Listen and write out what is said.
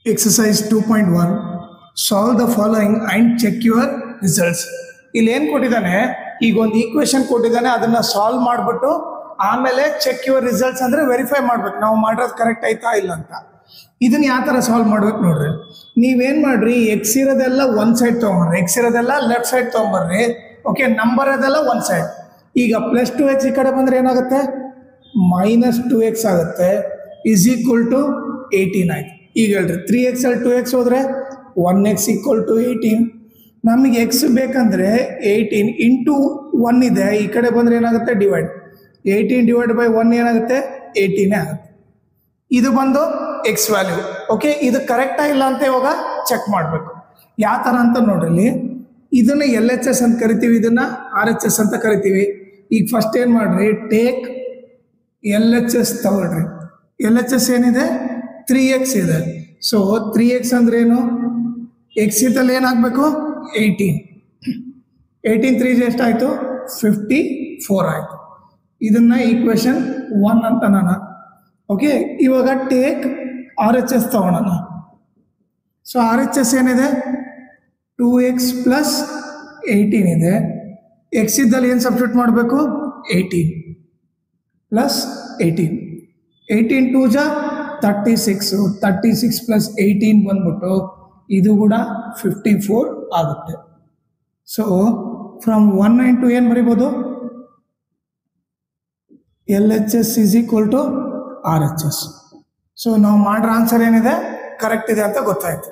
Exercise 2.1 solve the following and check your results. ಇಲ್ಲಿ ಏನು ಕೊಟ್ಟಿದ್ದಾನೆ, ಈಗ ಒಂದು ಈಕ್ವೇಶನ್ ಕೊಟ್ಟಿದ್ದಾನೆ, ಅದನ್ನ ಸಾಲ್ವ್ ಮಾಡಿಬಿಟ್ಟು ಆಮೇಲೆ ಚೆಕ್ ಯುವರ್ ರಿಸಲ್ಟ್ಸ್ ಅಂದರೆ ವೆರಿಫೈ ಮಾಡ್ಬೇಕು ನಾವು ಮಾಡಿರೋದು ಕರೆಕ್ಟ್ ಆಯ್ತಾ ಇಲ್ಲ ಅಂತ. ಇದನ್ನ ಯಾವ ಥರ ಸಾಲ್ವ್ ಮಾಡ್ಬೇಕು ನೋಡ್ರಿ. ನೀವೇನು ಮಾಡ್ರಿ, ಎಕ್ಸ್ ಇರೋದೆಲ್ಲ ಒನ್ ಸೈಡ್ ತೊಗೊಂಬರ್ರಿ, ಎಕ್ಸ್ ಇರೋದೆಲ್ಲ ಲೆಫ್ಟ್ ಸೈಡ್ ತೊಗೊಂಬರ್ರಿ. ಓಕೆ, ನಂಬರ್ ಅದೆಲ್ಲ ಒನ್ ಸೈಡ್. ಈಗ ಪ್ಲಸ್ 2x ಈ ಕಡೆ ಬಂದರೆ ಏನಾಗುತ್ತೆ, ಮೈನಸ್ 2x ಆಗುತ್ತೆ, ಇಸ್ ಈಕ್ವಲ್ ಟು 18 ಆಯ್ತು. ಈಗ ಹೇಳ್ರಿ 3x ಅಲ್ಲಿ 2x ಹೋದರೆ 1x ಈಕ್ವಲ್ ಟು 18. ನಮಗೆ ಎಕ್ಸ್ ಬೇಕಂದ್ರೆ 18 ಇಂಟು 1 ಇದೆ, ಈ ಕಡೆ ಬಂದರೆ ಏನಾಗುತ್ತೆ ಡಿವೈಡ್, 18 ಡಿವೈಡ್ ಬೈ 1 ಏನಾಗುತ್ತೆ 18 ಆಗುತ್ತೆ. ಇದು ಬಂದು ಎಕ್ಸ್ ವ್ಯಾಲ್ಯೂ. ಓಕೆ, ಇದು ಕರೆಕ್ಟಾ ಇಲ್ಲ ಅಂತ ಇವಾಗ ಚೆಕ್ ಮಾಡಬೇಕು. ಯಾವ ಥರ ಅಂತ ನೋಡ್ರಿ, ಇದನ್ನ LHS ಅಂತ ಕರಿತೀವಿ, ಇದನ್ನ RHS ಅಂತ ಕರಿತೀವಿ. ಈಗ ಫಸ್ಟ್ ಏನು ಮಾಡ್ರಿ, ಟೇಕ್ LHS ತಗೊಳ್ರಿ. LHS ಏನಿದೆ 3x ಇದೆ. ಸೊ 3x ಅಂದ್ರೆ ಏನು, ಎಕ್ಸ್ ಇದ್ದಲ್ಲಿ ಏನಾಗಬೇಕು 18, 18 3 ಎಷ್ಟಾಯಿತು 54 ಆಯಿತು. ಇದನ್ನ ಈಕ್ವೇಶನ್ 1 ಅಂತ ನಾನು. ಓಕೆ, ಇವಾಗ ಟೇಕ್ RHS ತಗೊಳ್ಳೋಣ. ಸೊ RHS ಏನಿದೆ 2x ಪ್ಲಸ್ 18 ಇದೆ. ಎಕ್ಸ್ ಇದ್ದಲ್ಲಿ ಏನು ಸಬ್ಸ್ಟಿಟ್ಯೂಟ್ ಮಾಡಬೇಕು 18 ಪ್ಲಸ್ 18, 18 2 ಜಾ 36, 36 ಪ್ಲಸ್ 18 ಬಂದ್ಬಿಟ್ಟು ಇದು ಕೂಡ 54 ಆಗುತ್ತೆ. ಸೊ ಫ್ರಮ್ 1 and 2 ಏನು ಬರಿಬೋದು, LHS is equal to RHS. So ನಾವು ಮಾಡೋ ಆನ್ಸರ್ ಏನಿದೆ ಕರೆಕ್ಟ್ ಇದೆ ಅಂತ ಗೊತ್ತಾಯ್ತು.